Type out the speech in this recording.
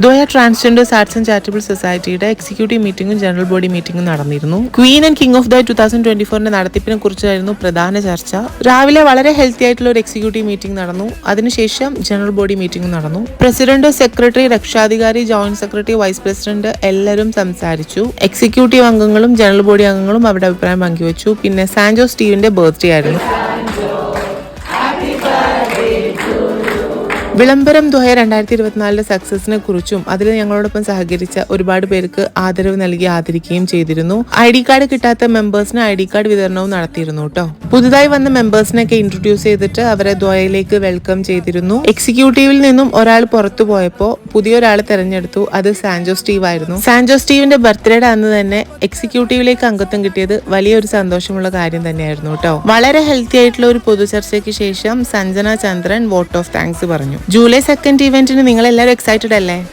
ദോയ transgenders arts and charitable സൊസൈറ്റിയുടെ executive മീറ്റിംഗും general body മീറ്റിംഗും നടന്നിരുന്നു. Queen and king of the 2024 നടത്തിപ്പിനെ കുറിച്ചായിരുന്നു പ്രധാന ചർച്ച. രാവിലെ വളരെ ഹെൽത്തി ആയിട്ടുള്ള ഒരു എക്സിക്യൂട്ടീവ് മീറ്റിംഗ് നടന്നു. അതിനുശേഷം ജനറൽ ബോഡി മീറ്റിംഗ് നടന്നു. പ്രസിഡന്റ്, സെക്രട്ടറി, രക്ഷാധികാരി, ജോയിന്റ് സെക്രട്ടറി, വൈസ് പ്രസിഡന്റ് എല്ലാവരും സംസാരിച്ചു. എക്സിക്യൂട്ടീവ് അംഗങ്ങളും ജനറൽ ബോഡി അംഗങ്ങളും അവരുടെ അഭിപ്രായം പങ്കുവച്ചു. പിന്നെ സാൻജോ സ്റ്റീവിന്റെ ബർത്ത്ഡേ ആയിരുന്നു. വിളംബരം ദോഹ 2024 സക്സസിനെ കുറിച്ചും അതിൽ ഞങ്ങളോടൊപ്പം സഹകരിച്ച ഒരുപാട് പേർക്ക് ആദരവ് നൽകി ആദരിക്കുകയും ചെയ്തിരുന്നു. ID കാർഡ് കിട്ടാത്ത മെമ്പേഴ്സിന് ID കാർഡ് വിതരണവും നടത്തിയിരുന്നു കേട്ടോ. പുതുതായി വന്ന മെമ്പേഴ്സിനൊക്കെ ഇൻട്രൊഡ്യൂസ് ചെയ്തിട്ട് അവരെ ദോഹയിലേക്ക് വെൽക്കം ചെയ്തിരുന്നു. എക്സിക്യൂട്ടീവിൽ നിന്നും ഒരാൾ പുറത്തു പോയപ്പോൾ പുതിയൊരാൾ തെരഞ്ഞെടുത്തു. അത് സാൻജോ സ്റ്റീവ് ആയിരുന്നു. സാൻജോ സ്റ്റീവിന്റെ ബർത്ത്ഡേയുടെ അന്ന് തന്നെ എക്സിക്യൂട്ടീവിലേക്ക് അംഗത്വം കിട്ടിയത് വലിയൊരു സന്തോഷമുള്ള കാര്യം തന്നെയായിരുന്നു കേട്ടോ. വളരെ ഹെൽത്തി ആയിട്ടുള്ള ഒരു പൊതുചർച്ചയ്ക്ക് ശേഷം സഞ്ജന ചന്ദ്രൻ വോട്ട് ഓഫ് താങ്ക്സ് പറഞ്ഞു. ജൂലൈ 2 ഇവന്റിന് നിങ്ങൾ എല്ലാവരും എക്സൈറ്റഡ് അല്ലേ?